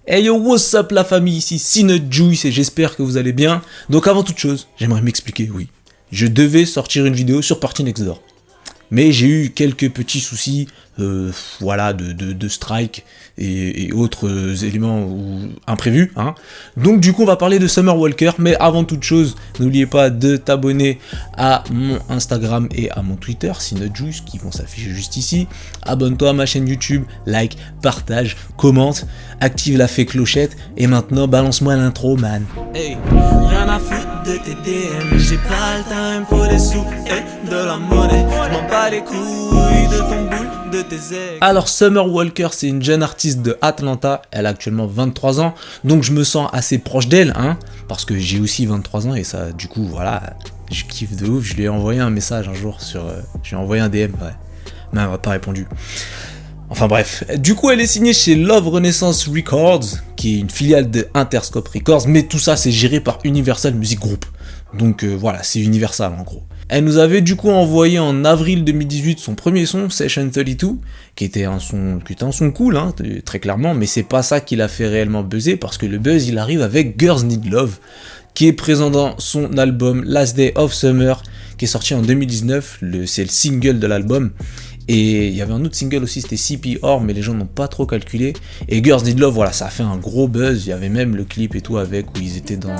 Hey yo, what's up la famille, ici Sinut Juice et j'espère que vous allez bien. Donc avant toute chose, j'aimerais m'expliquer, oui. Je devais sortir une vidéo sur Party Next Door. Mais j'ai eu quelques petits soucis, voilà, de strike et autres éléments imprévus, hein. Donc du coup, on va parler de Summer Walker. Mais avant toute chose, n'oubliez pas de t'abonner à mon Instagram et à mon Twitter, SinutJuice, qui vont s'afficher juste ici. Abonne-toi à ma chaîne YouTube, like, partage, commente, active la fée clochette. Et maintenant, balance-moi l'intro, man. Hey, rien à foutre de tes DM, j'ai pas le time, faut des sous et de la monnaie. Je m'en bats les couilles de ton boule, de tes ex. Alors Summer Walker, c'est une jeune artiste de Atlanta, elle a actuellement 23 ans, donc je me sens assez proche d'elle, hein, parce que j'ai aussi 23 ans et ça, du coup, voilà, je kiffe de ouf. Je lui ai envoyé un message un jour sur, je lui ai envoyé un DM, ouais, mais elle m'a pas répondu. Enfin bref, du coup elle est signée chez Love Renaissance Records, qui est une filiale de Interscope Records, mais tout ça c'est géré par Universal Music Group. Donc voilà, c'est Universal en gros. Elle nous avait du coup envoyé en avril 2018 son premier son, Session 32, qui était un son cool, hein, très clairement, mais c'est pas ça qui l'a fait réellement buzzer, parce que le buzz il arrive avec Girls Need Love, qui est présent dans son album Last Day of Summer, qui est sorti en 2019, c'est le single de l'album. Et il y avait un autre single aussi, c'était CPR, mais les gens n'ont pas trop calculé. Et Girls Need Love, voilà, ça a fait un gros buzz. Il y avait même le clip et tout avec, où ils étaient dans...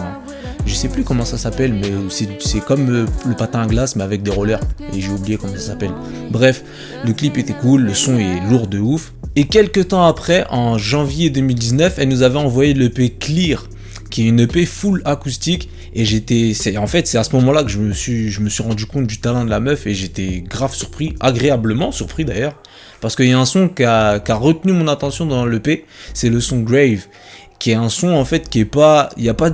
Je sais plus comment ça s'appelle, mais c'est comme le patin à glace, mais avec des rollers. Et j'ai oublié comment ça s'appelle. Bref, le clip était cool, le son est lourd de ouf. Et quelques temps après, en janvier 2019, elle nous avait envoyé l'EP Clear, qui est une EP full acoustique. Et c'est à ce moment-là que je me suis rendu compte du talent de la meuf et j'étais grave surpris, agréablement surpris d'ailleurs, parce qu'il y a un son qui a retenu mon attention dans l'EP, c'est le son Grave, qui est un son en fait qui est pas,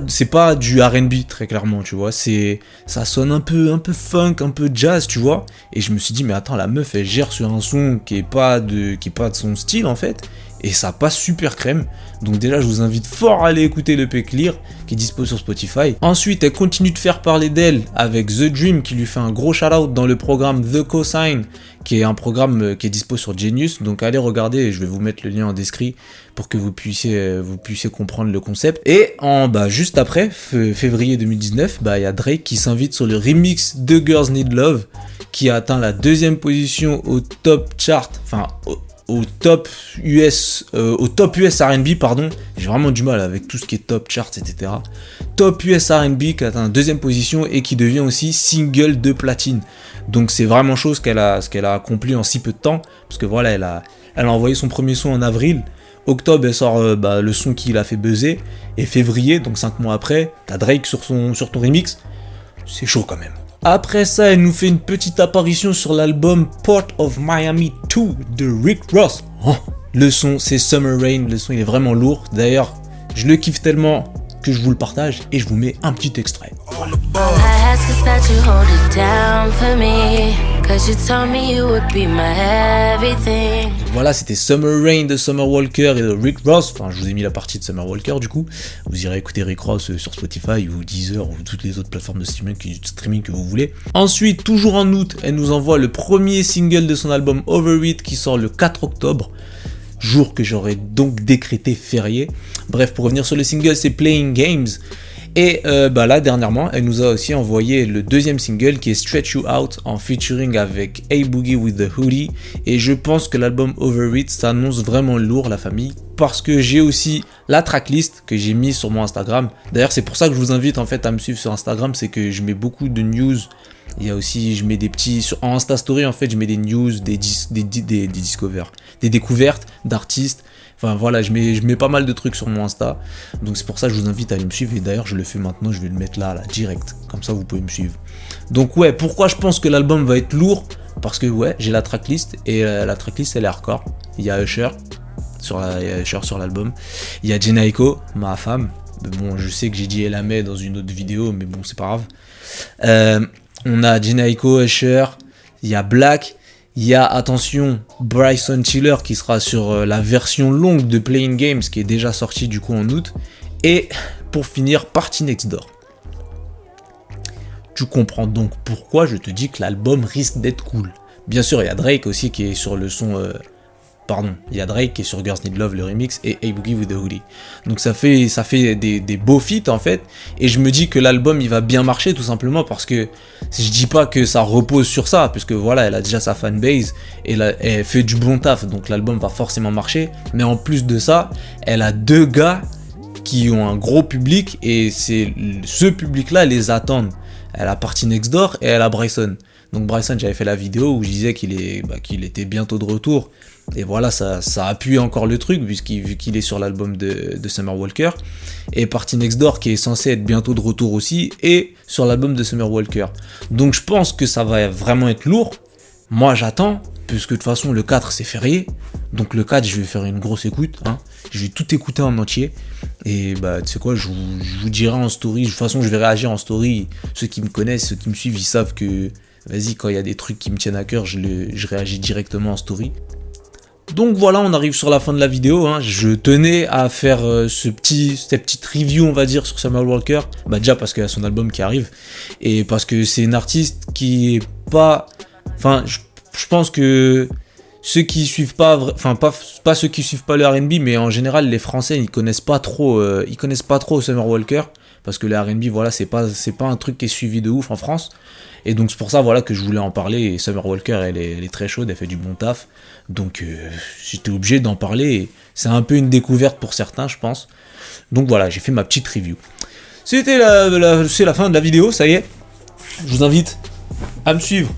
c'est pas du R&B très clairement, tu vois, ça sonne un peu funk, un peu jazz, tu vois, et je me suis dit mais attends, la meuf elle gère sur un son qui est pas de son style en fait. Et ça passe super crème. Donc déjà, je vous invite fort à aller écouter l'EP Clear, qui est dispo sur Spotify. Ensuite, elle continue de faire parler d'elle avec The Dream, qui lui fait un gros shout-out dans le programme The Cosign, qui est un programme qui est dispo sur Genius. Donc allez regarder, et je vais vous mettre le lien en description pour que vous puissiez comprendre le concept. Et juste après, février 2019, il y a Drake qui s'invite sur le remix de Girls Need Love, qui a atteint la 2e position au top chart, enfin au top US R&B, pardon, j'ai vraiment du mal avec tout ce qui est top charts, etc. Top US R&B qui a atteint la 2e position et qui devient aussi single de platine. Donc c'est vraiment chose ce qu'elle a accompli en si peu de temps, parce que voilà, elle a envoyé son premier son en avril. Octobre, elle sort le son qui l'a fait buzzer, et février, donc 5 mois après, t'as Drake sur ton remix. C'est chaud quand même. Après ça, elle nous fait une petite apparition sur l'album Port of Miami 2 de Rick Ross. Oh, le son, c'est Summer Rain. Le son, il est vraiment lourd. D'ailleurs, je le kiffe tellement que je vous le partage et je vous mets un petit extrait. Voilà, c'était Summer Rain de Summer Walker et de Rick Ross. Enfin, je vous ai mis la partie de Summer Walker du coup. Vous irez écouter Rick Ross sur Spotify ou Deezer ou toutes les autres plateformes de streaming que vous voulez. Ensuite, toujours en août, elle nous envoie le premier single de son album Over It qui sort le 4 octobre. Jour que j'aurais donc décrété férié. Bref, pour revenir sur le single, c'est Playing Games. Et là, dernièrement, elle nous a aussi envoyé le 2e single qui est Stretch You Out en featuring avec A-Boogie with the Hoodie. Et je pense que l'album Over It s'annonce vraiment lourd, la famille, parce que j'ai aussi la tracklist que j'ai mise sur mon Instagram. D'ailleurs, c'est pour ça que je vous invite en fait à me suivre sur Instagram, c'est que je mets beaucoup de news. Il y a aussi, je mets des petits, en Insta Story en fait, je mets des news, des discovers, des découvertes d'artistes. Enfin voilà, je mets pas mal de trucs sur mon Insta. Donc c'est pour ça que je vous invite à aller me suivre. Et d'ailleurs, je le fais maintenant, je vais le mettre là, direct. Comme ça, vous pouvez me suivre. Donc ouais, pourquoi je pense que l'album va être lourd? Parce que ouais, j'ai la tracklist. Et la tracklist, elle est hardcore. Il y a Usher sur l'album. Il y a Jhené Aiko, ma femme. Bon, je sais que j'ai dit Elamé dans une autre vidéo, mais bon, c'est pas grave. On a Jhené Aiko, Usher, il y a Black, il y a, attention, Bryson Tiller qui sera sur la version longue de Playing Games qui est déjà sortie du coup en août. Et pour finir, Party Next Door. Tu comprends donc pourquoi je te dis que l'album risque d'être cool. Bien sûr, il y a Drake aussi qui est sur le son Pardon, il y a Drake qui est sur Girls Need Love, le remix, et A-Boogie with the Hoodie. Donc ça fait des beaux feats en fait, et je me dis que l'album il va bien marcher tout simplement parce que je dis pas que ça repose sur ça, puisque voilà, elle a déjà sa fanbase, et elle fait du bon taf, donc l'album va forcément marcher, mais en plus de ça, elle a 2 gars qui ont un gros public, et c'est ce public-là les attendent. Elle a Party Next Door et elle a Bryson. Donc Bryson, j'avais fait la vidéo où je disais qu'il était bientôt de retour. Et voilà, ça appuie encore le truc, vu qu'il est sur l'album de Summer Walker. Et Party Next Door, qui est censé être bientôt de retour aussi, et sur l'album de Summer Walker. Donc je pense que ça va vraiment être lourd. Moi j'attends, puisque de toute façon le 4 c'est férié. Donc le 4 je vais faire une grosse écoute. Je vais tout écouter en entier. Et bah tu sais quoi, je vous dirai en story. De toute façon je vais réagir en story. Ceux qui me connaissent, ceux qui me suivent, ils savent que... Vas-y, quand il y a des trucs qui me tiennent à cœur, je réagis directement en story. Donc voilà, on arrive sur la fin de la vidéo. Je tenais à faire cette petite review, on va dire, sur Summer Walker. Bah déjà parce qu'il y a son album qui arrive. Et parce que c'est une artiste qui est pas... Enfin, je pense que ceux qui suivent pas... Enfin, pas ceux qui suivent pas le R&B, mais en général, les Français, ils connaissent pas trop Summer Walker. Parce que le R&B, voilà, c'est pas un truc qui est suivi de ouf en France. Et donc c'est pour ça, voilà, que je voulais en parler. Et Summer Walker, elle est très chaude, elle fait du bon taf. Donc j'étais obligé d'en parler. Et c'est un peu une découverte pour certains, je pense. Donc voilà, j'ai fait ma petite review. C'est la fin de la vidéo, ça y est. Je vous invite à me suivre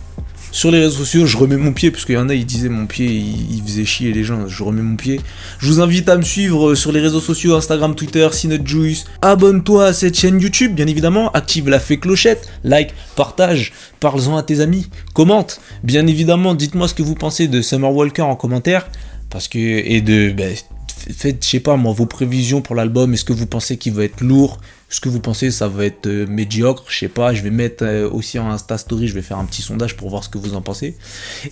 sur les réseaux sociaux. Je remets mon pied, parce qu'il y en a, ils disaient mon pied, il faisait chier les gens. Je remets mon pied. Je vous invite à me suivre sur les réseaux sociaux, Instagram, Twitter, CNutJuice. Abonne-toi à cette chaîne YouTube, bien évidemment. Active la fée clochette. Like, partage, parle-en à tes amis. Commente. Bien évidemment, dites-moi ce que vous pensez de Summer Walker en commentaire. Parce que... faites, je sais pas moi, vos prévisions pour l'album. Est-ce que vous pensez qu'il va être lourd? Est-ce que vous pensez que ça va être médiocre? Je sais pas, je vais mettre aussi en Insta Story, je vais faire un petit sondage pour voir ce que vous en pensez.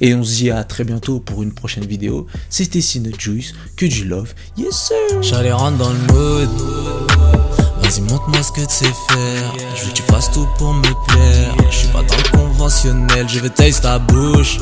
Et on se dit à très bientôt pour une prochaine vidéo. C'était CNutJuice, que du love, yes sir. J'allais rentrer dans le mood. Vas-y montre-moi ce que tu sais faire. Je veux que tu fasses tout pour me plaire. Je suis pas dans le conventionnel, je veux taste ta bouche.